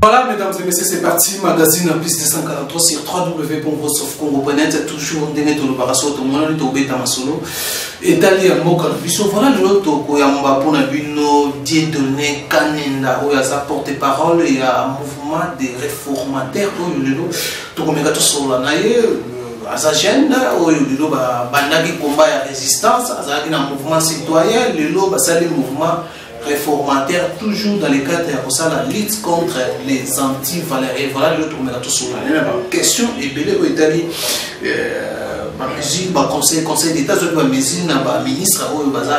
Voilà, mesdames et messieurs, c'est parti. Magazine en plus 243 sur www.voiceofcongo.net. Toujours des nets au barasso, tout le monde est au bêta masolo. Et d'aller à Moka, voilà l'autre, Koyamba, Ponabino, Dieudonné, Kanenda, où il y a sa porte-parole et un mouvement des réformataires. Tout comme il y a tout sur la naïe, à sa chaîne, où il y a un combat à résistance, à un mouvement citoyen, le mouvement réformataire, toujours dans le cadre de la lutte contre les anti-valériens. Voilà l'autre question est belle au Italie. Conseil d'État, le ministre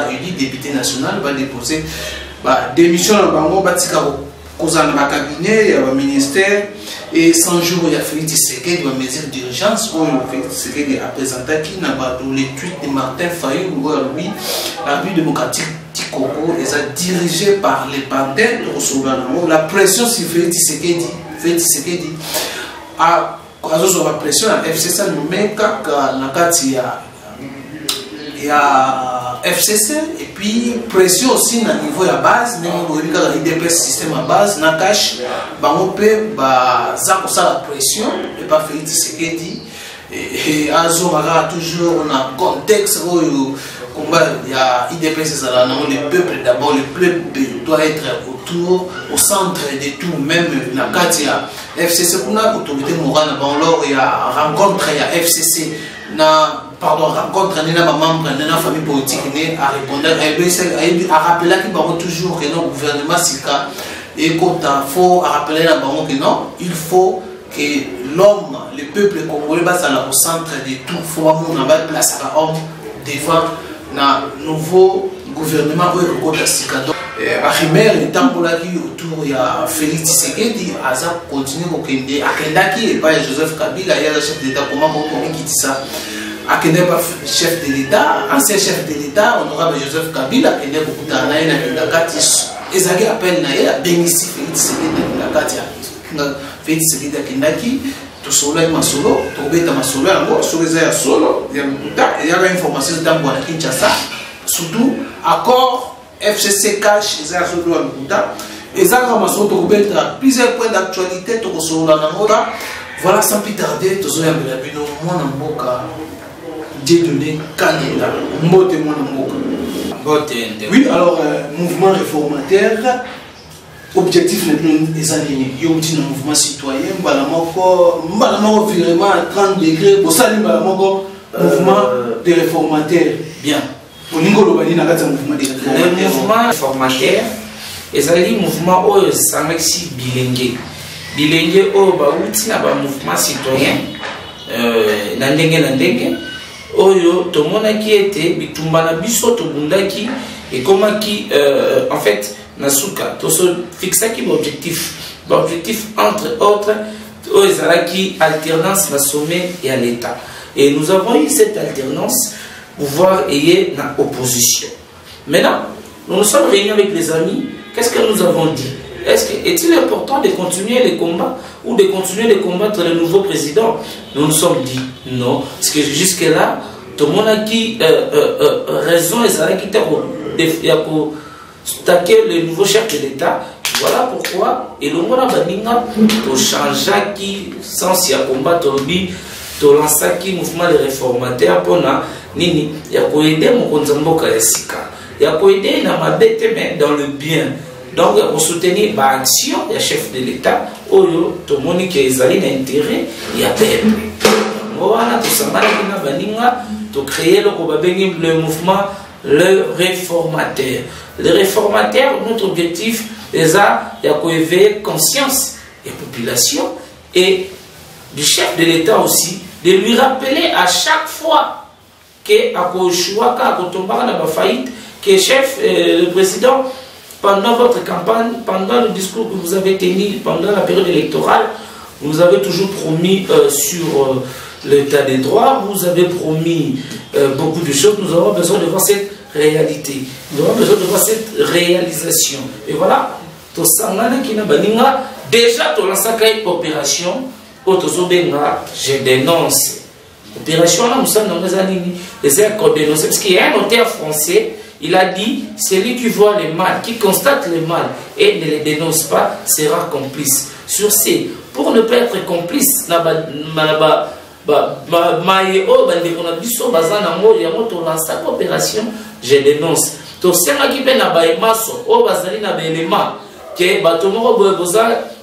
élu député national va déposer démission dans le cabinet, le ministère, et 100 jours, il y a Félix Tshisekedi de mesures d'urgence, où Félix Tshisekedi a présenté qui n'a pas les tweets de Martin Fayulu, lui, l'abus démocratique Congo est dirigé par les panthères de recevoir la pression sur Félix Tshisekedi a causé la pression à FCC mais il y a FCC et puis pression aussi à niveau de base même le système à base na cash bango pe ba za ko la pression et pas Félix Tshisekedi et azomara toujours on a contexte combat, il y a IDPS, le peuple d'abord, le peuple doit être autour, au centre de tout, même la carte, il y a FCC, pour la autorité morale, il y a rencontre, il y a FCC, rencontre, il y a membre de la famille politique, à répondre, à rappeler qu'il y a toujours que le gouvernement SICA, et qu'il faut rappeler que non, il faut que l'homme, le peuple congolais, au centre de tout, il faut avoir place à l'homme devant le nouveau gouvernement qui est autour de Félix Tshisekedi, Aza continue à pas Joseph Kabila, il y a le chef d'État, comment on dit ça? Chef de l'État, ancien chef de l'État, honorable Joseph Kabila, qui est beaucoup d'années, et ça appelle Naïla, bénéficie Félix Tshisekedi, Félix Tshisekedi, tout solo et masolo, tout bête masolo, sur les solo, il y a une information dans le Kinshasa, surtout accord FCC cash, les solo à Mouta, et ça masolo, tout bête, plusieurs points d'actualité, tout solo à Namoda. Voilà, sans plus tarder, tout solo à Belabino, moi Namboka, Dieudonné, Kanenda, Mbote, moi Namboka. Oui, alors, mouvement réformateur. Objectif des années, il y a un mouvement citoyen, vraiment virement à 30 degrés, pour ça, mouvement des réformateurs. Bien. Le mouvement réformateur, c'est un mouvement qui bilingue. Bilingue, c'est un mouvement citoyen, tout le monde qui était, et comment qui, en fait, Nasuka, tout ce fixé qui est l'objectif. L'objectif, entre autres, qui alternance la sommet et à l'État. Et nous avons eu cette alternance pour voir et dans l'opposition. Maintenant, nous nous sommes réunis avec les amis. Qu'est-ce que nous avons dit? Est-il important de continuer les combats ou de continuer de combattre le nouveau président? Nous nous sommes dit non. Parce que jusque-là, tout le monde a qui raison et qui stacker le nouveau chef de l'État. Voilà pourquoi et le monde a changé qui sans y combattre to lancer qui mouvement de réformateur pour nini ya ko aider mon konzamboka ya sika ya ko aider na mabete mais dans le bien, donc pour soutenir ba action ya chef de l'État oyo to moni que ezali na intérêt ya peuple. Voilà tout ça na baninga to créer le mouvement le réformateur. Le réformateur, notre objectif est d'éveiller conscience des populations et du chef de l'État aussi, de lui rappeler à chaque fois que le président, pendant votre campagne, pendant le discours que vous avez tenu pendant la période électorale, vous avez toujours promis sur l'état des droits, vous avez promis beaucoup de choses. Nous avons besoin de voir cette réalité. Nous avons besoin de voir cette réalisation. Et voilà, tout ça, déjà, tu as lancé une opération, je dénonce. Opération, nous sommes dans les années, parce qu'il y a un notaire français Il a dit, celui qui voit le mal, qui constate le mal et ne le dénonce pas, sera complice. Sur ce, pour ne pas être complice, opération, je dénonce. Que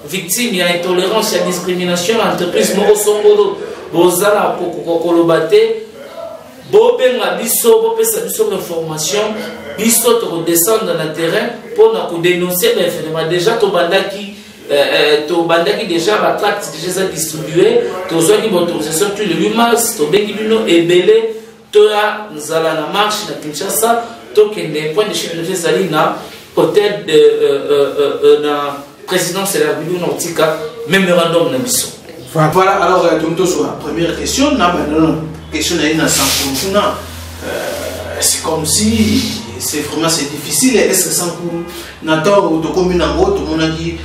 victime de intolérance et discrimination l'entreprise moko songolo bozala kolobate bobenga biso bopesa biso information biso to descendre dans le terrain pour dénoncer les phénomènes. Déjà to bandaki déjà la traite déjà distribuée to zaki autorisation tout le 8 mars to bengi bino ebele to ya nzala na marche na Kinshasa to kende point de chef de Zali na hôtel de la présidence de la République Nautica, mémorandum de mission. Voilà, alors, sur la première question, question c'est comme si c'est vraiment difficile. Est-ce que sans coup, Nathan ou de commune en gros, tout le monde a dit,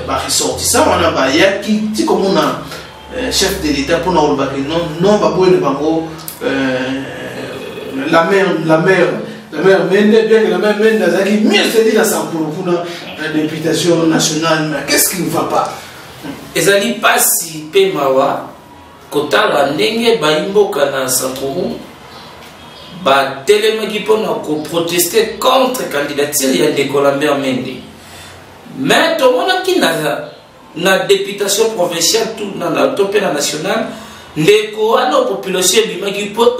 ressorti ça, on a qui comme on a chef de l'État pour nous non, pas pour le bango, la mère. La mère Mende, bien que la mère Mende a dit mieux c'est dit la Sankuru pour la députation nationale, mais qu'est-ce qui ne va pas? Ezali pasi pe mawa kotala ndenge baimboka na Sankuru ba telemaki pona ko protester contre candidature ya Ndeko Lambert Mende. Mais tout le monde qui na députation provinciale tout na topé na nationale Ndeko ana population bimaki po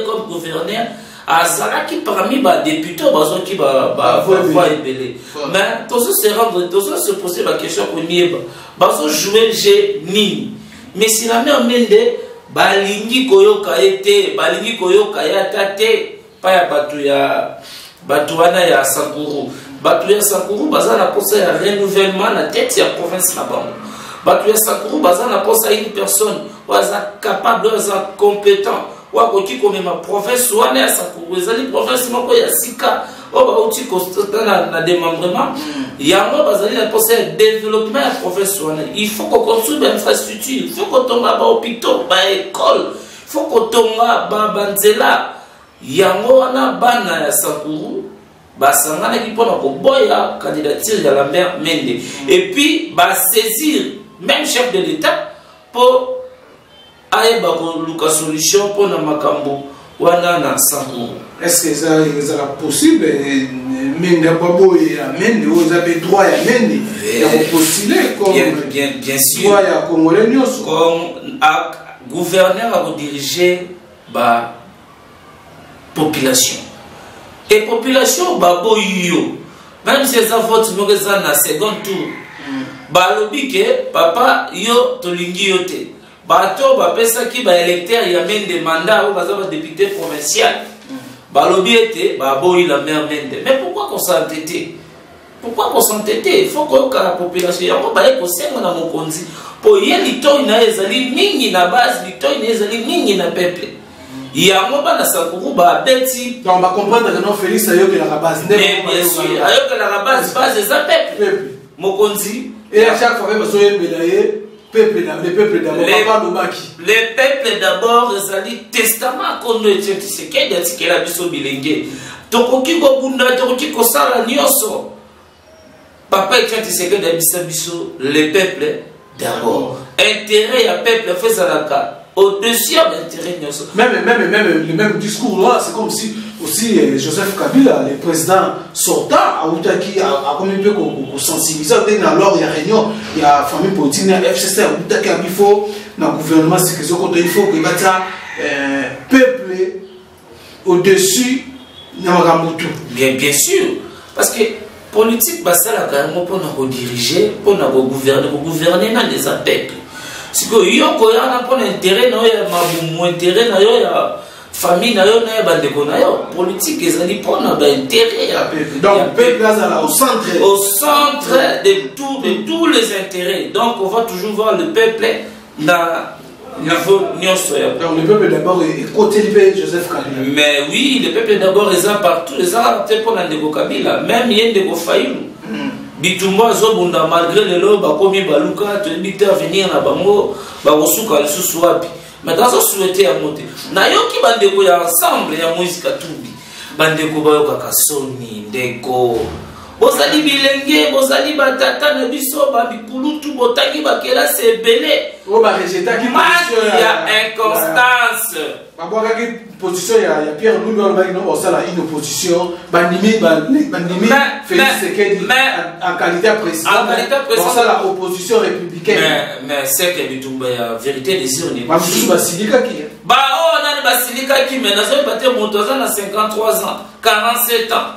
comme gouverneur azalaki parmi les députés qui voient ébélé. Mais tout ça se poser la question pour nous jouer j'ai ni. Mais si la mère Mende balingi koyoka ete balingi koyoka ya tate pa ya batuana ya Sankuru. Batu ya Sankuru bazana posa ya renouvellement na tête ya province na bango. Batu ya Sankuru bazana posa une personne waza capable waza compétent. Wakoki comme ma province wana ya Sankuru ezali province moko ya sika oba uti constater na démembrement yango bazali na posa ya développement ya province wana. Il faut qu'on construise des infrastructures, il faut qu'on tombe ba hôpitaux, ba école, il faut qu'on tombe ba banzela yango wana bana ya Sankuru basangana ki pona ko boya candidature ya Lambert Mende et puis ba saisir même chef de l'État pour aïba ko luka solution pour na makambo wana na Sankuru. Est-ce que ça est possible Mende babo ya Mende vous avez droit ya Mende ya postuler comme bien sûr droit ya congolais nyos comme gouverneur à diriger ba population et population babo yo même si ça vote mokeza na second tour balobi ke papa yo tolingi yo te bato bapesa ki ba électeur ya Mende mandat ou bazaba député provincial balobi ete baboyi la mère Mende. Mais pourquoi qu'on s'entête? Pourquoi qu'on s'entête? Il faut que la population yango baye ko senga na mokonzi po ye lito ina ezali mingi na base lito ina ezali mingi na peuple yango bana Sankuru ba beti donc ba comprendre que non Félix ayo que la base bien sûr ayo que la base za peuple mokonzi et à chaque fois même so yembela ye peuple d'abord les peuples d'abord ezali testament kono ete Tshisekedi atikela biso bilenge tokoki kobunda tokoki kosala nyonso papa ete Tshisekedi abisa biso les peuples d'abord intérêt ya peuple fezalaka au-dessus de l'intérêt nyonso. Même le même discours là, c'est comme si aussi Joseph Kabila, le président sortant, a communiqué pour sensibiliser. Alors il y a réunion, il y a famille politique, il y a FCC, il faut dans le gouvernement, c'est que il faut que le peuple au-dessus de Namagambutu. Bien sûr, parce que politique, c'est la carrément pour nous diriger, pour nous gouverner dans les peuples. Si vous avez un intérêt, intérêt, famille, politique, ils ont un intérêt. Donc, le peuple est au centre de tous les intérêts. Donc, on va toujours voir le peuple dans niveau. Donc, le peuple d'abord est côté de Joseph Kabila. Mais oui, le peuple d'abord est partout. Les Arabes pour Ndeko Kabila, même Ndeko Fayulu. Bitumba zobunda malgré le lo bakomi baluka to bité venir na bango ba kosuka lisusu wapi mais dans ce souhaiter à monter na yoki bandeko ya ensemble ya Moïse Katumbi bandeko bayokaka soni ndeko bozali bilenge bozali batata na biso babikulutu botangi bakelasi ebele ya inconstance babwakaki position ya Pierre Lumbi alobaki no osala une opposition bandimi Félix Tshisekedi en qualité de président osala opposition républicaine mais c'est que bitumba ya vérité des urnes bamususu basilikaki nani basilikaki mais nazoyeba te moto aza na 53 ans 47 ans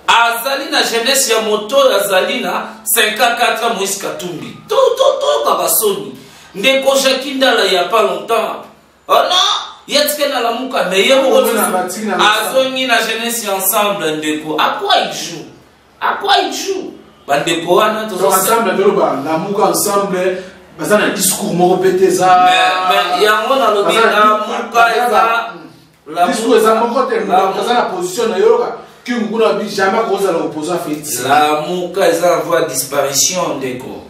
azali na jeunesse ya moto azali na 54 ans Moïse Katumbi kaka soni ndeko Jacques Ndala ya pas longtemps oh non yetike na lamuka mais yebo azongi na jeunesse ensemble ndeko à quoi il joue bandeko wana to ensemble de lamuka ensemble bazana discours moko peteza mais yango na lobi lamuka eza la discours eza moko te bazana position na yoka qui nguna bi jamais cause la opposant fait lamuka eza en voie de disparition ndeko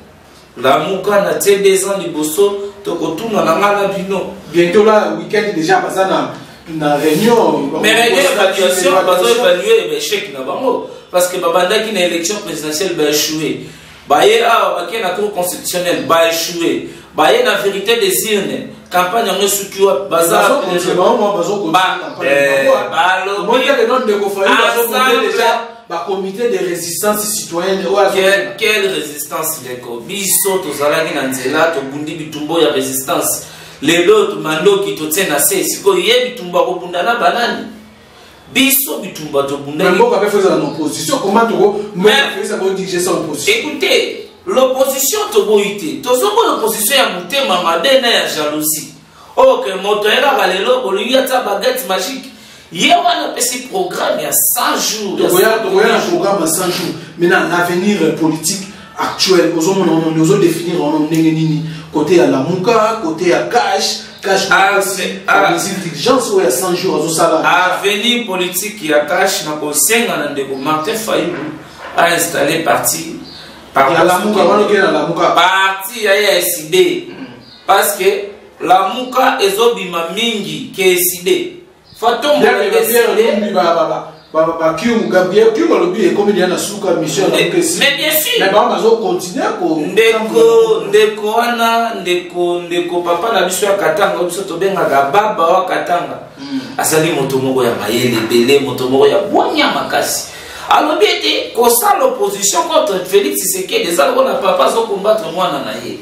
lamuka na te 2 ans liboso tokotuna na ngala bino bientôt là week-end déjà bazana na réunion mais évaluation bazo évaluer l'échec na bango parce que babandaki na élection présidentielle ba échoué baye baké na cour constitutionnelle ba échoué baye na vérité des urnes campagne en soutien bazar comité de résistance citoyenne quelle résistance ndeko biso tozalaki na nzela tobundi bitumbo ya résistance lelo tumandoki totiena se siko ye bitumba kobunda na banani biso bitumba tobunda écoutez l'opposition toboite tozombo l'opposition ya mutema madena ya jalousie que moto elaka lelo bolingi ata baguette magique hier on a fait programme il y a 100 jours. Il y a un programme à 100 jours. Maintenant, l'avenir politique actuel, nous allons définir côté à la Mouka, côté à Cash, les intelligences où il y a 100 jours. Avenir politique, il y a Cash, Martin Fayou a installé parti. Parti a décidé. Parce que la Mouka est obima mingi qui est décidé. Fatom mais bien sûr ndeko papa na biso ya Katanga biso tobengaka baba wa Katanga asali moto moko ya mayele belé moto moko ya bonya makasi alobi ete kosa l'opposition contre Félix Tshisekedi des algo na papa zo combattre mwana na ye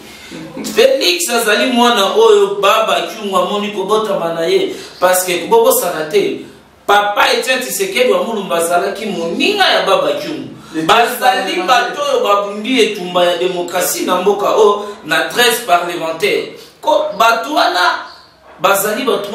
Félix azali mwana oyo baba kiungwa moni kobota manaye parce que bobo sanate papa Etienne Tshisekedi wa mulumba zalaki moninga ya baba kiungu bazali bato oyo babundi etumba ya démocratie na mboka o na 13 parlementaire ko bato wana bazali bato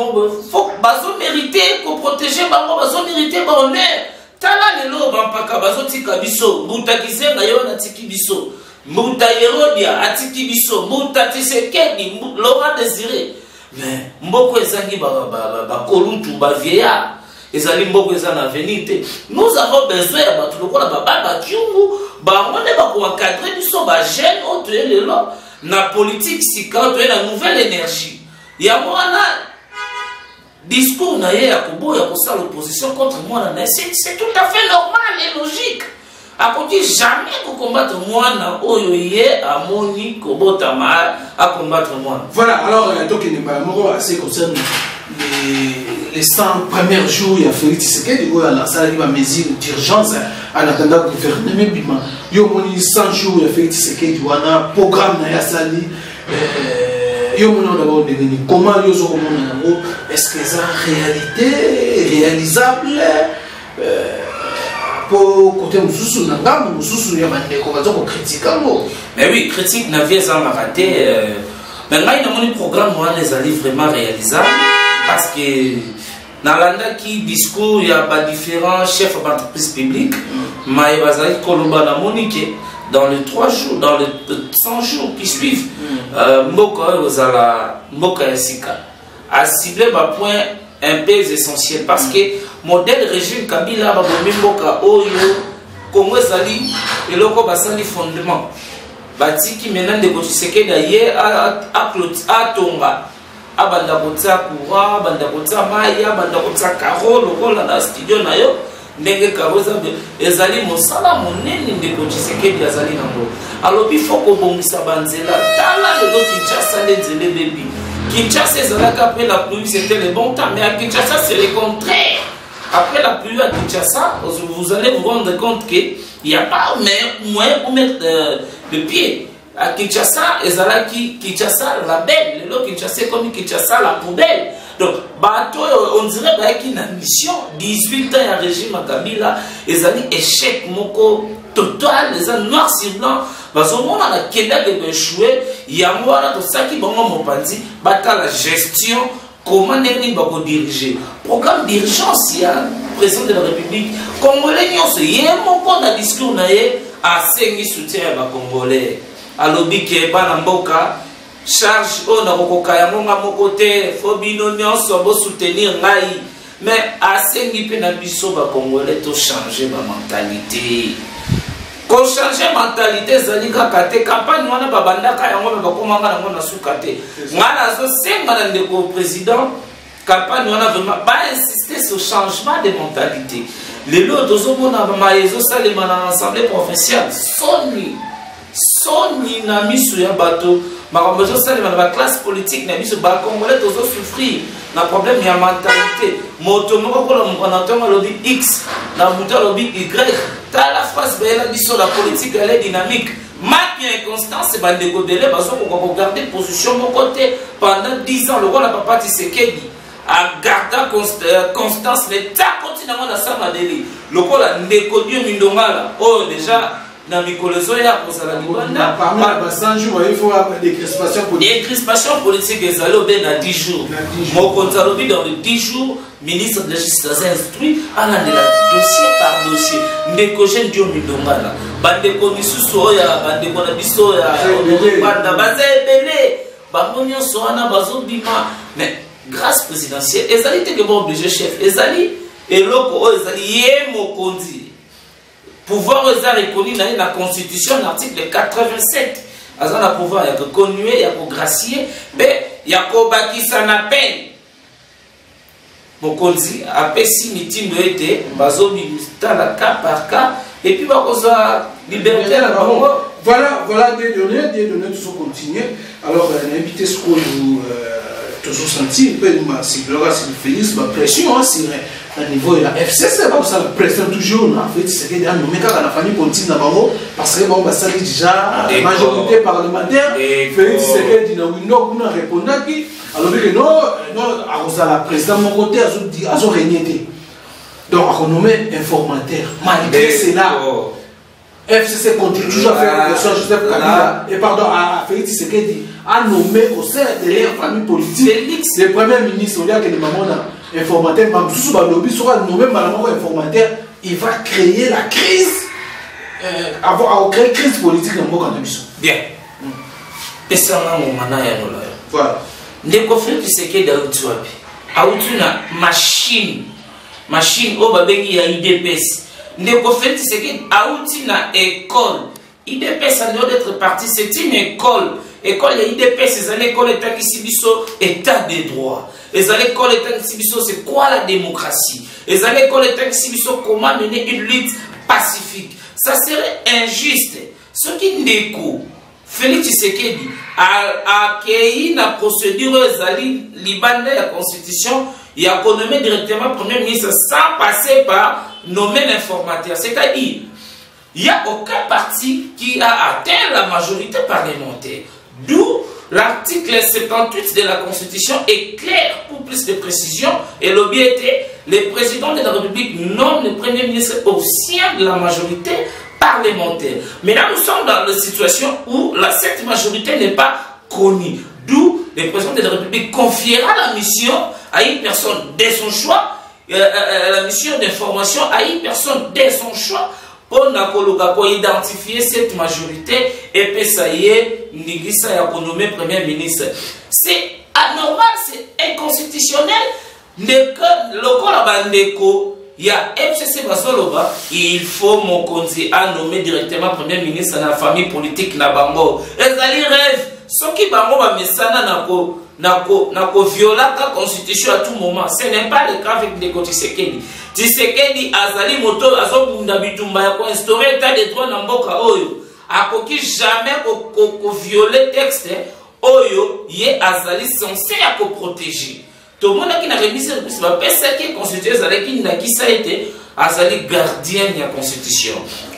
faut bazo mériter ko protéger bango bazo mériter ba honneur tala lelo bampaka bazo tika biso mbuta kizenga yo na tiki biso Mbuta Yerodia atiki biso Mbuta Tshisekedi Laurent Désiré mais mboko ezangi ba koluntu ba vieillard ezali mboko ezana avenir. Nous avons besoin ya bato lokola baba kiungu ba ngone ba ko encadrer biso ba jeune autre lelo na politique sika to na nouvelle énergie ya mwana discours na ye ya koboya kosala l'opposition contre moi c'est tout à fait normal et logique. A côté jamais pour combattre moi na oyo ye amoni kobota ma à combattre moi. Voilà, alors donc il n'est pas mort assez concerne les 100 premiers jours il y a Félix Tshisekedi où la salle de mesure d'urgence en attendant le gouvernement bima yo moni 100 jours il y a Félix Tshisekedi wana programme na ya sali yo moni d'abord devenu comment yo zo comment est-ce que c'est en réalité réalisable pour côté mususu na ngambo mususu ya bandeko bazoko critiquer ngo mais oui critique na vie ça m'a raté mais ngai na mon programme moi les ali vraiment réalisable parce que dans l'andaki discours il y a pas différents chefs d'entreprise publique mais bazali koloba na monique dans les 3 jours dans les 100 jours qui suivent mboka ozala mboka sika a cibler ba point un peu essentiel parce que modèle régime Kabila ba bomboka oyo Congo sali eloko basali fondement batiki maintenant de Tshisekedi ye a tonga abanda kotsa courant banda kotsa maya banda kotsa carole lokola na studio na yo ndenge karoza ezali mosala monene ndeko Tshisekedi azali nango alobi faut kobongisa banzela tala lelo Kinshasa lenzele bebi Kinshasa ezalaka après la pluie c'était le bon temps mais à Kinshasa c'est le contraire. Après la pluie à Kinshasa vous allez vous rendre compte que il n'y a pas moyen pour mettre le pied. À Kinshasa, Kinshasa la belle, le Kinshasa comme Kinshasa la poubelle. Donc, bateau, on dirait qu'il y a une mission, 18 ans à régime à Kabila, ils ont échec moko total, ils ont noir sur blanc. Parce que on a Kenda de échouer, il y a moi tout ça qui bon mon parti, bata la gestion, comment n'est-il pas diriger. Programme d'urgence, il y a président de la République, Congolais, il y a mon compte à discours à 5 soutien à Congolais. Alobi ke bana mboka charge on a kokoka yango nga mokote fo bino nyonso bo soutenir ngai mais asengi pe na biso ba congolais to changer ba mentalité ko changer mentalité zali kaka te campagne wana ba bandaka yango ba komanga nango na sukate ngala zo senga na ndeko président campagne wana vraiment ba insister sur changement de mentalité les lots tozomona ba maezo salema na assemblée provinciale Soni na misu ya bato makambozo sali na classe politique na misu ba congolais tozo souffrir na problème ya mentalité moto moko ko na ntonga lobi X na muta lobi Y ta la face bela biso la politique elle est dynamique manque inconstance bande ko délai baso ko garder position mon côté pendant 10 ans le roi la papa Tshisekedi a garder constance l'état continue na sama délai le roi la ndeko dio mindongala oh déjà dans les colosoya pour ça la libanda parmi les 100 jours il faut avoir des crispations politiques et ça l'obé dans 10 jours mon compte lobby dans les 10 jours ministre de la justice a instruit à la dossier par dossier ndeko jeune dio mindongala bande ko misusu ya bande ko na biso ya banda bazebele bangonyo soana bazobima mais grâce présidentielle ezali te que bon obligé chef ezali eloko ezali ye mokonzi pouvoir reconnu dans la constitution l'article 87 azan la pouvoir ya reconnuer ya gracier mais ya ko bakisa na peine mokonzi apesi mitindo ete bazobi la cas par cas et puis bakoza liberté la bango voilà des données toujours continuer alors on a invité ce qu'on nous toujours senti un peu de Félix ma pression sur à niveau de la FCC, pas ça la pression toujours en fait c'est que dans nommé la famille politique na bango parce que bon bah ça déjà la majorité parlementaire Félix Tshisekedi na window kuna répondre qui alors que non à cause la président mon côté a zo régné donc a nommé informateur malgré cela FCC continue toujours à faire pression Joseph Kabila et pardon à Félix Tshisekedi a nommé au sein de la famille politique le premier ministre on dit que les mamans informateur, il va créer la crise, créer crise politique dans le monde. Bien. Et ça, voilà. Les conflits qui se créent dans le machine, au babé qui a IDPS. Les conflits qui se créent dans l'école. IDPS, ça doit être parti, c'est une école. École IDPS, c'est une école état de droit. Les écoles c'est quoi la démocratie? Les écoles comment mener une lutte pacifique? Ça serait injuste. Ce qui n'est Félix Tshisekedi a accueilli la procédure libanaise de la constitution, il a nommé directement premier ministre sans passer par nommer l'informateur. C'est-à-dire, il n'y a aucun parti qui a atteint la majorité parlementaire. D'où l'article 78 de la Constitution est clair pour plus de précision et l'objet était le président de la République nomme le premier ministre au sein de la majorité parlementaire. Mais là, nous sommes dans une situation où cette majorité n'est pas connue. D'où le président de la République confiera la mission à une personne de son choix, la mission d'information à une personne de son choix, pour identifier cette majorité et puis ça y est, Nigisa a nommé premier ministre. C'est anormal, c'est inconstitutionnel. Il y a FCC Basoloba, il faut mon conseil à nommer directement premier ministre dans la famille politique na bango. Les alliés rêvent, ceux qui bango ba mesana nako nako viola la constitution à tout moment. Ce n'est pas le cas avec Ndeko Tshisekedi. Tshisekedi azali moto azobunda bitumba ya ko instaurer état de droit na mboka oyo. Akoki jamais ko violer texte oyo ye azali censé à ko protéger. Tout le monde qui n'a remis cette plus va penser que constitution azali qui ça été azali gardien de la constitution.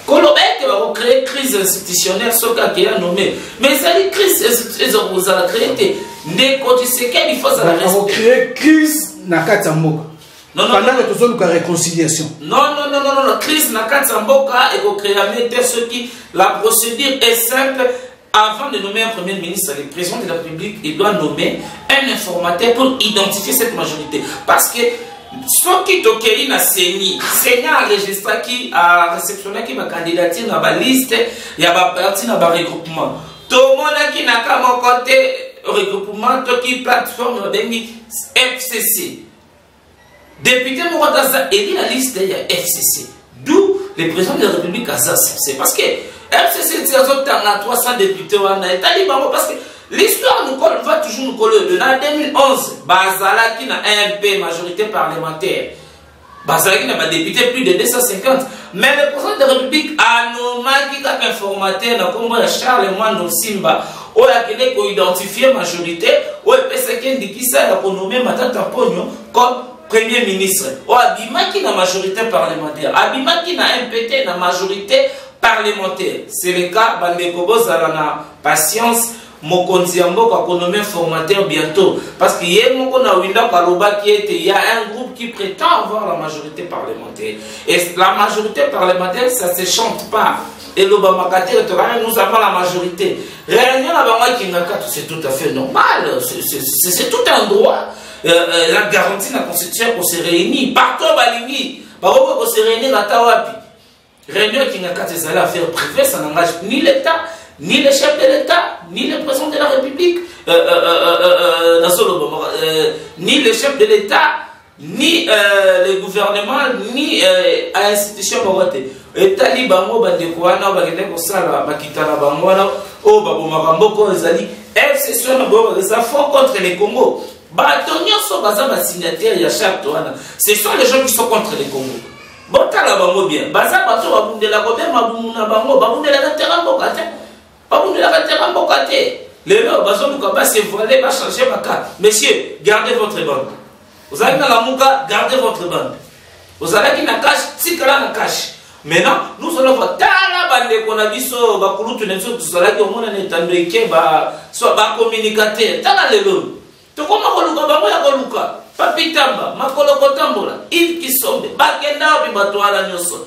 Kolobek va créer crise institutionnelle ce qui a nommé. Mais ça les crise ils ont créé Ndeko Tshisekedi il faut ça la créer crise na katamboka. Pendant que tout ça réconciliation. Non, crise na katamboka et ko créer ce qui la procédure est simple. Avant de nommer un premier ministre, le président de la République, il doit nommer un informateur pour identifier cette majorité. Parce que ce qui est na Séni, Séni a enregistré qui a réceptionné qui va candidater dans la liste, il y a pas parti dans le regroupement. Tout le monde qui n'a qu'à mon côté regroupement, qui plateforme de FCC. Député Mouradaza élit la liste il y a FCC. D'où le président de la République a ça. C'est parce que FCC c'est 300 députés parce que l'histoire nous colle, va toujours nous coller. En 2011, Bazala qui a un MP majorité parlementaire. Bazala qui n'a pas député plus de 250. Mais le président de la République a nommé qui a informateur comme Charles Mwando Simba. On a identifié majorité. On a nommé Matata Pogno comme Premier ministre. On a dit la majorité parlementaire. Abimaki na MPT na majorité parlementaire. C'est le cas Bandeko Bozala patience. Mokonzi Mboka a nommé formateur bientôt. Parce qu'il y a un groupe qui prétend avoir la majorité parlementaire. Et la majorité parlementaire, ça ne se chante pas. Et l'Obamakater, nous avons la majorité. Réunion c'est tout à fait normal. C'est tout un droit. La garantie de la Constitution qu'on se réunit. Partout au Balingi, on se réunit à Tawapi. Réunion qui n'a qu'à des affaires privées, ça n'engage ni l'État, ni le chef de l'État, ni le président de la République, ni le chef de l'État, ni le gouvernement, ni l'institution Morote. Et Talibango, Bandekouana, Bandekouana, Bakitana Bangoana, Oh Babomagamboko, Zali, FCC, ça font contre les Congo. Ce sont les gens qui sont contre les Congo. Botala bango bien. Baza bato babundela ko be mabumuna bango babundela ka terambo kate. Babundela ka terambo kate. Les gens bazo luka ba se voiler ba changer ma carte. Messieurs, gardez votre bande. Vous allez dans la muka, gardez votre bande. Vous allez qui na cache, tikala na cache. Maintenant, nous allons voir tala bande ko na biso ba kulutu nenso tuzala ki omona ne tandeke ba so ba communicateur. Tala lelo. To koma ko luka bango ya ko luka. Papitamba, makoloko tambola, Yves Kisombe, bakenda opi batwala nyoso.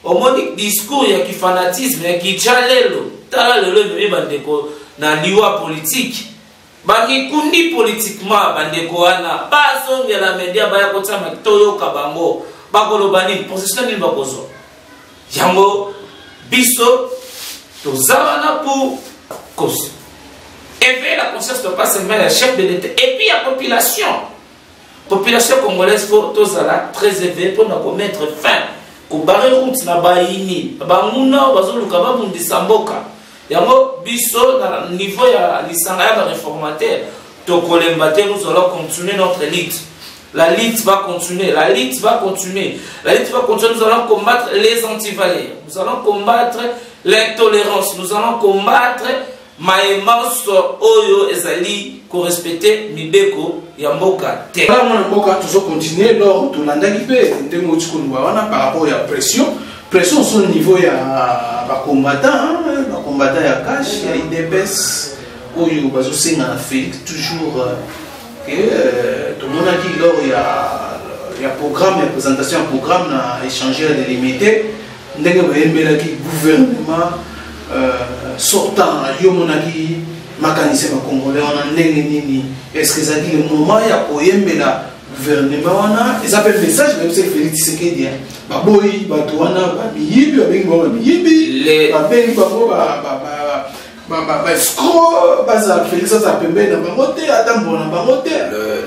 Omoni discours ya ki fanatisme, ya ki chalelo, tala lelo mimi bandeko na liwa politique. Bani kundi politiquement bandeko wana, basonge la media baya kotama toyo kabango, bakolo bani position ni bakozo. Yango biso tozana pour cause. Éveiller la conscience de pas seulement le chef de l'État et puis la population. Population congolaise faut tous très élevée pour nous mettre fin. Ko barre route na baini, ba muna bazoluka ba bundi samboka. Yango biso na niveau ya lisanga ya réformateur, to kolembate nous allons continuer notre lutte. La lutte va continuer, la lutte va continuer. La lutte va continuer, nous allons combattre les antivaleurs. Nous allons combattre l'intolérance, nous allons combattre maïmanso oyo ezali ko respecter mibeko ya mboka te. Mwana mboka toujours continuer lors de l'andaki pe ndemo tshikulu wana par rapport à la pression sur le niveau ya ba combattant ya cash ya IDPS oyo bazo senga na Félix toujours que tout le monde a dit lors ya programme ya présentation programme na échanger de limiter ndenge ba yembela ki gouvernement sortant yo monaki makanise ba congolais wana ndenge nini est-ce que ça dit le moment ya koyembela gouvernement wana ils appellent message même c'est Félix Tshisekedi ba boyi ba toana ba biyibi ba bengi ba biyibi ba bengi ba escroc baza Félix ça pembe na bangote atambo na bangote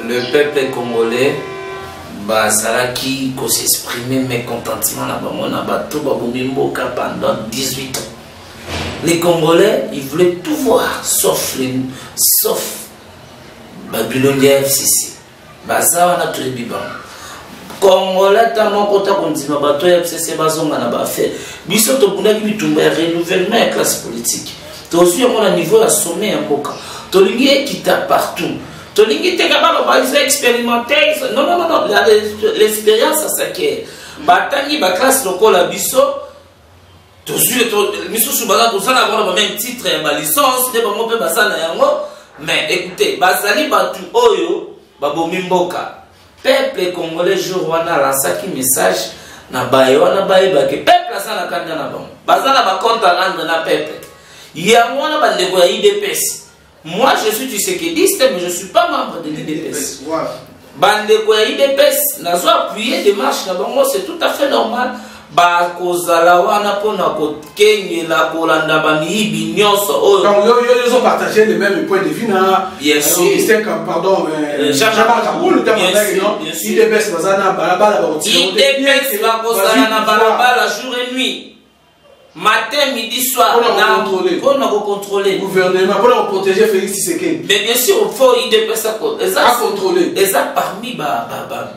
le peuple congolais bazalaki ko s'exprimer mécontentement na bango na bato ba bomimboka pendant 18 ans. Les Congolais, ils voulaient tout voir, sauf Babylone FCC bazawa na tribiban Congolais tamo kota kondima bato ya FCC bazonga na ba fait biso to bundaki bitumba ya renouvellement ya classe politique to aussi on a niveau ya sommet ya mboka to lingi kita partout to lingi te kabalo ba expérimenter non l'expérience ça s'acquiert batangi ba classe lokola biso to miso subana to sana ba même titre ya ba licence de ba mo pe basana yango mais écoutez bazali batu oyo babomi mboka peuple congolais jour wana lansaki message na baye wana baye bake peuple asana kanda na bango bazana ba compte à rendre na peuple yango wana bandeko ya IDPS. Moi je suis tshisekidiste mais je suis pas membre de l'IDPS. Bandeko ya IDPS nazo appuyer démarche na bango, c'est tout à fait normal. Ba kozala wana pona ko kengela kolanda bamiyibi nyonso oyo. Donc ils ont partagé le même point de vue na bien sûr. Pardon, Jean-Marc Kaboul IDPS bazana balabala ba otiro. IDPS ba kozala na balabala jour et nuit. Matin, midi, soir, on a contrôlé. Le gouvernement, pour protéger Félix Tshisekedi. Mais bien sûr, il faut IDPS à contrôler. Et ça, parmi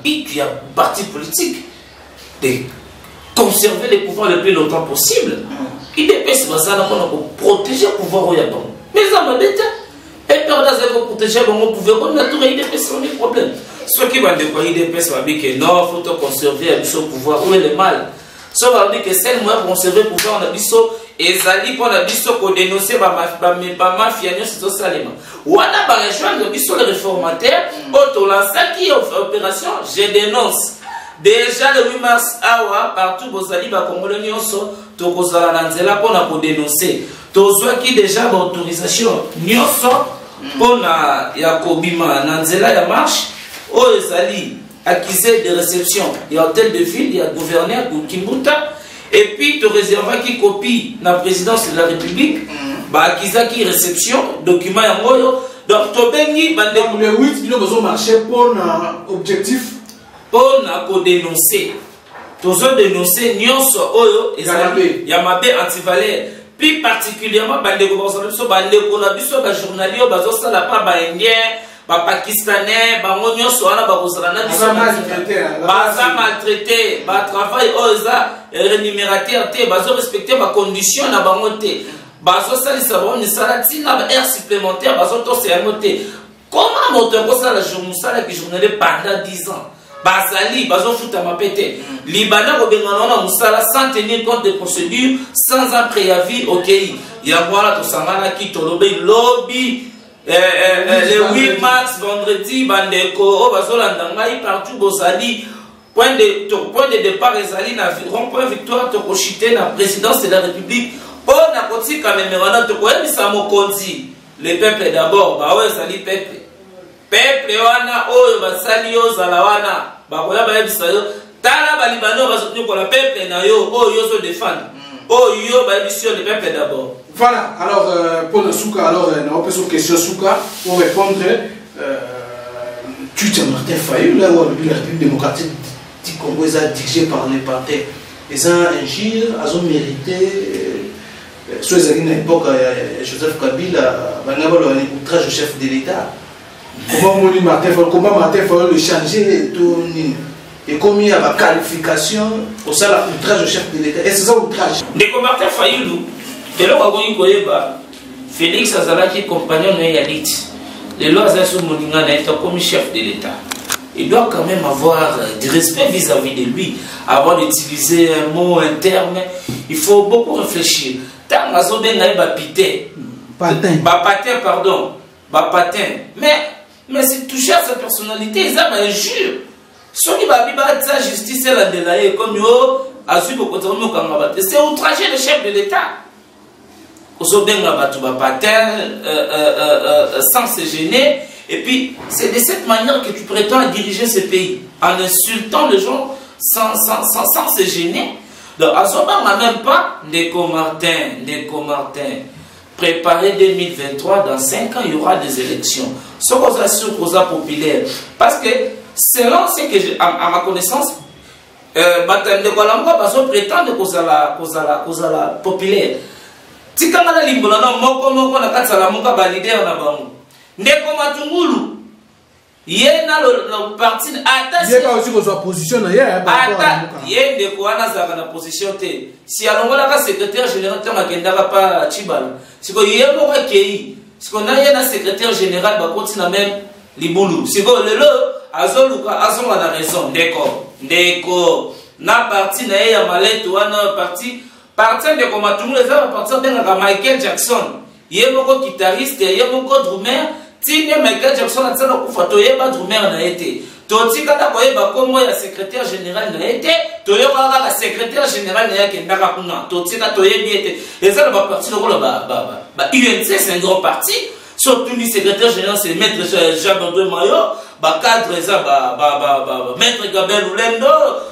il y a parti politique de conserver les pouvoirs le plus longtemps possible. IDPS, pour protéger le pouvoir au Yabon. Mais ça m'a dit, et pour protéger le pouvoir, on a tout IDPS sans problème. Ceux qui vont dire que IDPS va dire que non, il faut conserver le pouvoir. Où est le mal? So va dire que c'est moi pour conserver pouvoir on a biso ezali pour na biso ko dénoncer ba mafia nyo c'est salema wana ba rejoindre biso les réformateurs auto lancer qui opération je dénonce déjà le 8 mars awa partout bozali ba congolais nyonso to kozala na nzela pour na ko dénoncer tozwa qui déjà ba autorisation nyonso pour na ya kobima na nzela ya marche o ezali accusé de réception, il y a hôtel de ville, il y a gouverneur pour Kimbuta, et puis tu réserves qui copie la présidence de la République, accusé qui réception, document en moyo, donc tu bengi donc le 8 nous besoin marcher pour objectif pour dénoncer, tu as dénoncé nyonso oyo ezali yamabe antivalère, plus particulièrement bandeko bazo bandeko na biso ba journalier bazo sala pa ba indien ba pakistanais ba nyonso wana ba kozala na biso baza maltraité ba travail oza rémunérateur te bazo respecter ba conditions na bango te bazo salisa ba ni salati na ba heure supplémentaire bazo to se anoté comment moto ko sala journée sala ki journée pendant 10 ans bazali bazo futa mapete libana ko bengana na musala sans tenir compte des procédures sans un préavis OK ya voilà to sangana ki tolobe lobby le 8 mars vendredi bandeko bazolanda ngai partout bozali point de départ ezali na rond-point victoire to kochiter na présidence de la République pour na kotika memerana to koyebisa mokonzi le peuple d'abord ba oyo ezali peuple wana oyo basali yo zala wana bakoya bayebisa yo tala balibano bazotuni ko la peuple na yo oyo zo défendre oyo bayebisa yo le peuple d'abord. Voilà, alors pour le Souka, alors on peut sur question Souka pour répondre. Tu tiens Martin Fayou, là où la République démocratique du Congo est dirigée par les partis. Ils ont un gire, ils ont mérité. Soit ils ont une époque, Joseph Kabila, il a un outrage au chef de l'État. Comment Martin Fayou le changer et comme il y a la qualification, au sein de l'outrage au chef de l'État. Et c'est ça l'outrage. De Martin Fayou. Félix Azalaki compagnon de Yalit. Les lois sont comme chef de l'État. Il doit quand même avoir du respect vis-à-vis de lui. Avant d'utiliser un mot, un terme, il faut beaucoup réfléchir. Tant mais c'est touché à sa personnalité, ils ont un jure. Ceux qui ont sa justice, c'est outrager le chef de l'État. Sans se gêner, et puis c'est de cette manière que tu prétends diriger ce pays en insultant les gens sans se gêner. Donc à ce moment même pas Ndeko Martin préparer 2023 dans 5 ans il y aura des élections ce qu'on assure populaire parce que selon ce que à ma connaissance Ndeko Lambo prétendre kozala populaire. Tikanga na limbola na moko na katsala moka ba leader na bango ndeko matungulu Yé na le parti ata si pas aussi que soit position na ya ata yé de ko ana za na position te si alongola ka secrétaire général te makenda pa Chibala siko yé mo ka kei siko na yé na secrétaire général ba continue même libulu siko lelo azoluka azonga na raison ndeko na parti na ya maleto wana parti de komatungu les a parti de Michael Jackson yé moko guitariste yé moko drummer Tine Michael Jackson a tsana kufa toyeba drummer na été totika ta koyeba kombo ya secrétaire général na été toyoka ka secrétaire général na yake ndaka kuna totika toyebi été et ça ba parti lokolo ba UNC c'est un grand parti surtout le secrétaire général c'est maître Jean-Bernard Mayo ba cadre ça ba maître Gabriel Lulendo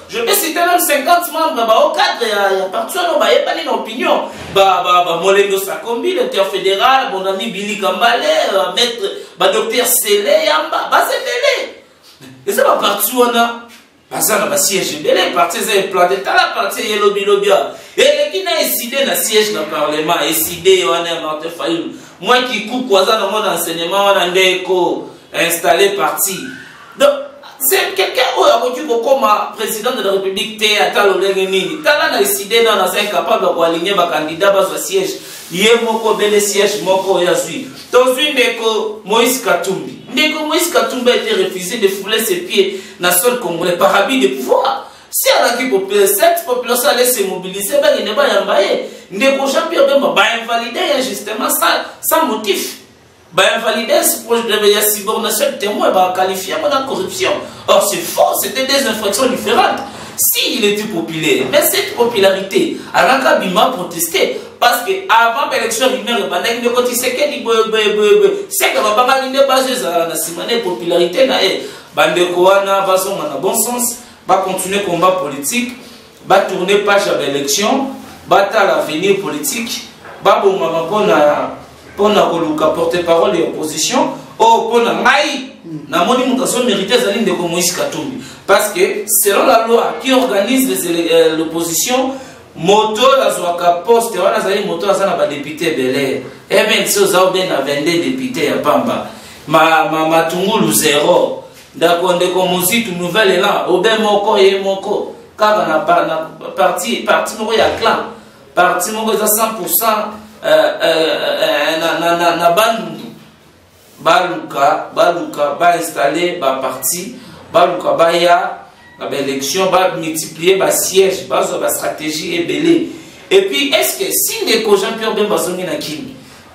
je peux citer même 50 membres ba au cadre ya parti no ba yeba ni opinion ba Molendo Sakombi l'interfédéral mon ami Billy Kambale maître ba docteur Sele Yamba ba c'est et ça va parti wana bazana ba siège belé parti c'est implanté la parti yelobi lobia et qui n'a décidé na siège na parlement décidé wana Martin Fayulu moi qui coupe dans mon enseignement on a ndeko installé parti donc c'est quelqu'un qui comme président de la République té atalo lengenini tala na décidé dans incapable de aligner ba candidat ba siège yé moko belé siège moko ya zui dans une ndeko Moïse Katumbi a été refusé de fouler ses pieds dans le sol congolais par abus de pouvoir. Si cette population allait se mobiliser, il ne va pas y envahir. Ndeko Jean-Pierre Bemba va invalider justement sans motif. Va invalider ce projet de subordination de témoin, va qualifier de corruption. Or c'est faux, c'était des infractions différentes. S'il était populaire, mais cette popularité, Alaka Bima a protesté. Parce que avant l'élection, il y a une c'est que la base de la popularité, Bandekoana va dans bon sens, va continuer le combat politique, va tourner page à l'élection, va l'avenir politique, va pour porte-parole de l'opposition, pour na moni mutation mérité Zaline de Moïse Katumbi. Parce que selon la loi qui organise l'opposition, moto la zoaka poste wana zali moto azana ba député belé et même si aux bien à 22 députés à Pamba ma tungulu zéro ndakonde ko musitu nouvelle là obe moko ye moko kaka na parti moko ya clan parti moko za 100% na bandu baluka ba installer ba parti baluka ba ya la élection va multiplier la siège, la stratégie est belée. Et puis, est-ce que si les Jean-Pierre Bemba sont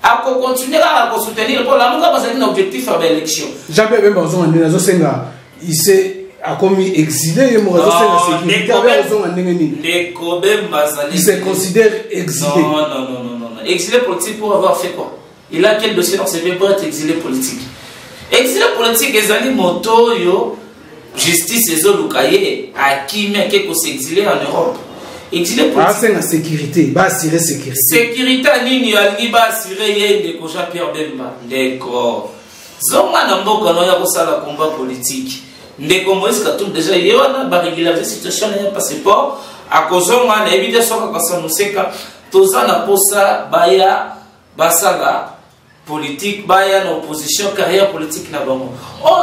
à continuer à soutenir pour la un objectif à l'élection? Jean-Pierre Bemba il s'est commis exilé, il se considère exilé. Non. Exilé politique pour avoir fait quoi? Il a quel dossier dans ses vies pour être exilé politique? Exilé politique, les amis moto, justice et Zolukaye à qui mais qui s'exiler en Europe. Exilé pour la sécurité, va assurer sécurité. Sécurité nini algi ba assurer yé de Jean-Pierre Bemba. D'accord. Zonga na mboka no ya kosala combat politique. Ndeko Moïse Katumbi déjà yéwana ba régulariser situation na passeport à kozonga na éviter soka kasamuseka tozana posa baya basala politique baya na opposition carrière politique na bango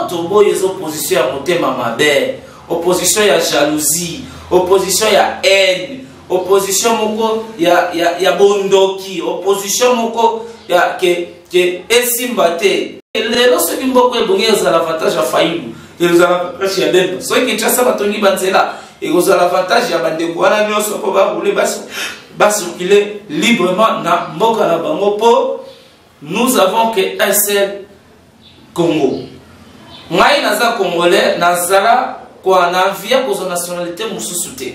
to boye opposition ya motema mabe opposition ya jalousie opposition ya haine opposition moko ya bondoki opposition moko ya ke esimbate lelo soki mboko ebongi za l'avantage ya Fayulu ils ont l'avantage ya Bemba so ki tshasa batongi banzela et ils ont l'avantage ya bandeko wana nyonso ko ba rouler bas circuler librement na mboka na bango po. Nous avons qu'un seul Congo. Moi, naza congolais, nazala quoi navia pour son nationalité mususute.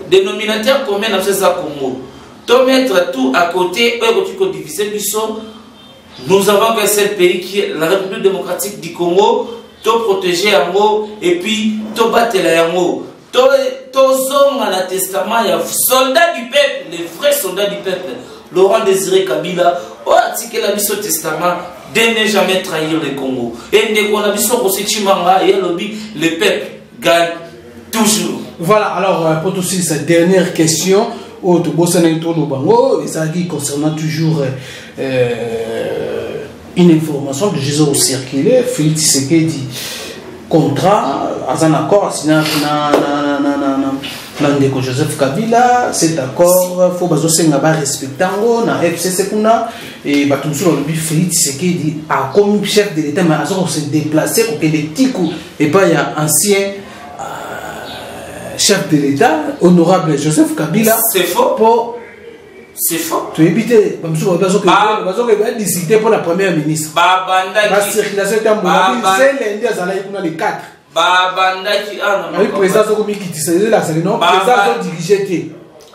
Dénominateur commun na ça Congo. To mettre tout à côté, diviser biso. Nous avons qu'un seul pays qui est la République démocratique du Congo. To protéger yango et puis to battre la yango. To zonga na testament ya soldats du peuple, les vrais soldats du peuple. Laurent Désiré Kabila a articulé la mission testament de ne jamais trahir le Congo. Et dès qu'on a vu son constitution, le peuple gagne toujours. Voilà, alors pour aussi cette dernière question, concernant toujours une information que j'ai circulé, Félix Tshisekedi contrat un accord signé na ndeko Joseph Kabila. Cet accord faut bazosenga ba respectango na FCC kuna et batumsolo lobi Félix Tshisekedi a comme chef de l'État mais a se déplacer pour que les tiku et pas il y a ancien chef de l'État honorable Joseph Kabila. C'est faux. Pour c'est faux. Tu éviter que discuter pour la première ministre. La circulation est en bon. C'est lundi à Zalaï pour les 4. Babandaki a le président Sokomi qui disait là, c'est non, président dirigé.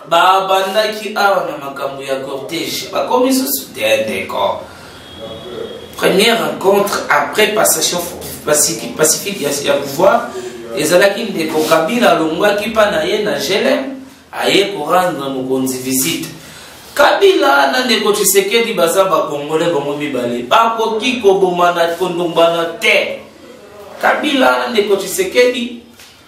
Babandaki a na makambo ya cortège. Ba comme ils se d'accord. Première rencontre après passation pacifique ya pouvoir. Ezalaki ndeko Kabila longwa ki pa na ye na Jelem aye ko rendre mokonzi visite. Kabila na ndeko Tshisekedi baza ba Congolais bango mibale. Ba koki ko bomana kondombana te. Kabila na ndeko Tshisekedi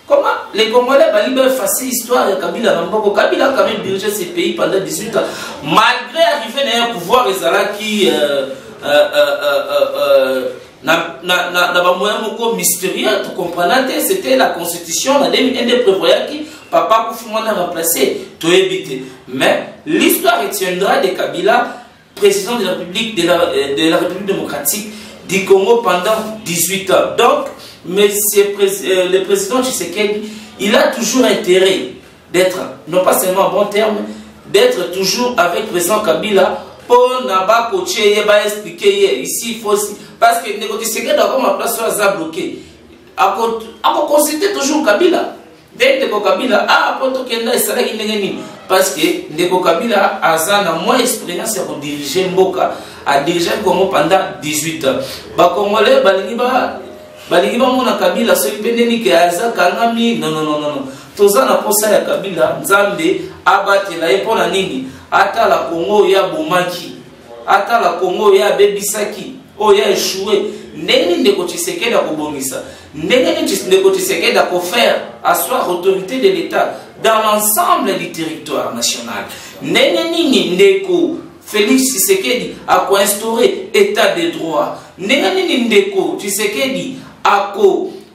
comment les Congolais ba libérer facile histoire de Kabila na mboko. Kabila a quand même dirigé ce pays pendant 18 ans malgré arriver na un pouvoir ezalaki na ba moyen moko mystérieux tu comprends c'était la constitution la 2001 prévoyait qui papa Koufouman a remplacé to éviter mais l'histoire retiendra de Kabila président de la République de la République démocratique du Congo pendant 18 ans. Donc le président Tshisekedi il a toujours intérêt d'être non pas seulement en bon terme d'être toujours avec le président Kabila pour n'avoir coaché ba expliquer ici il faut aussi parce que Ndeko Tshisekedi a comme place soit bloqué à consulter toujours Kabila dès Ndeko Kabila a poto kenda esala kinengeni parce que Ndeko Kabila a na moins expérience pour diriger Mboka a dirigé Congo pendant 18 ans ba Congolais balingi ba mona Kabila so ipendeni ke aza kangami non tozana posa ya Kabila Nzambe abatela epona nini ata la Congo ya bomaki ata la Congo ya bebisaki o ya échoué ndenge Ndeko Tshisekedi a kobongisa ndenge Ndeko Tshisekedi a faire asseoir autorité de l'État dans l'ensemble du territoire national ndenge nini Ndeko Félix Tshisekedi a instauré état de droit ndenge nini Ndeko Tshisekedi a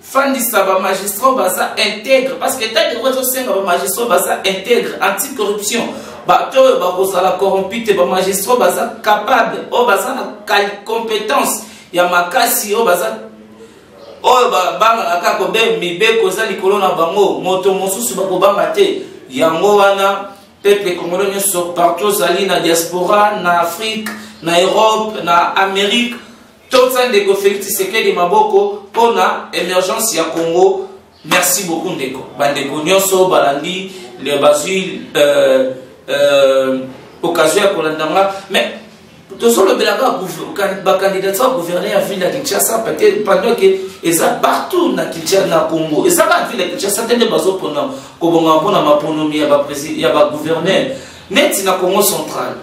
fandisa ba magistrat baza intègre parce que état de droit c'est ba magistrat baza intègre anti-corruption ba to ba kozala corrompu te ba magistrat baza capable o baza na compétence ya makasi o baza o ba banga ka ko be mibe koza likolo na bango moto mosusu ba ko banga te yango wana peuple congolais so partout zali na diaspora na Afrique na Europe na Amérique tout ça Ndeko Félix Tshisekedi maboko pour la émergence ya Congo. Merci beaucoup Ndeko. Bandeko nyonso balandi les basil occasion pour l'endanga mais tout ça le belaga ba candidat à gouverner à ville de Kinshasa peut-être pendant que eza partout na Kinshasa na Congo. Eza ba ville de Kinshasa tende bazo pona ko bonga pona maponomi ya ba président ya ba gouverneur net na Congo central.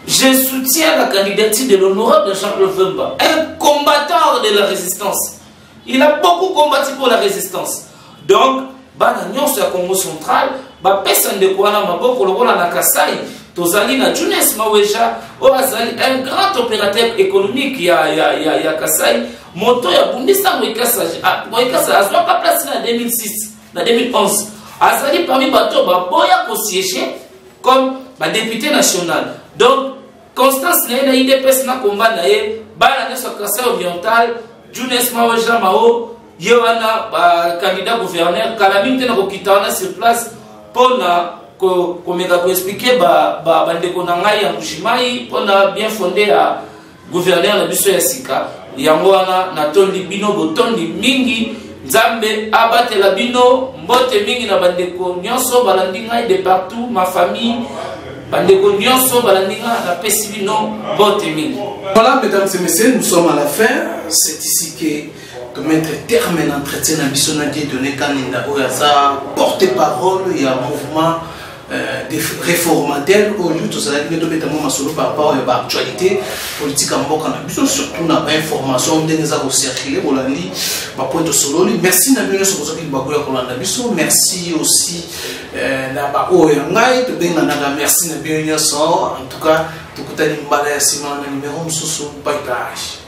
Je soutiens la candidature de l'honorable Jean-Claude Vemba, un combattant de la résistance. Il a beaucoup combattu pour la résistance. Donc, Banagnon sur la Congo central, personne de quoi na maboko lokola na Kasai, tozali na Junes Maweja, un grand opérateur économique ya Kasai, moto ya Bundisa Moïkasa a pas placé en 2006, en 2011. Azali parmi bato boya ko siéger comme député national. Donc, Constance na IDPS na combat na ye, bana na Kasai oriental, Junes Maweja Mao, yewana candidat gouverneur, Kalami te na kokitana sur place pour na komeka ko expliquer bandeko na ngai ya Mbushimai pour na bien fondé à gouverneur na biso ya sika. Yango wana na tondi bino botondi mingi, Nzambe abatela bino mbote mingi na bandeko nyonso balandi ngai de partout, ma famille. Voilà, mesdames et messieurs, nous sommes à la fin. C'est ici que mettre terme à l'entretien à Bissonadier de Nekanenda Oyaza, porte-parole, il y a un mouvement des réformateurs au lieu de ça, par rapport à l'actualité politique en Boka, surtout dans l'information des arts circulés, merci merci aussi merci en tout cas, tout le numéro bye bye.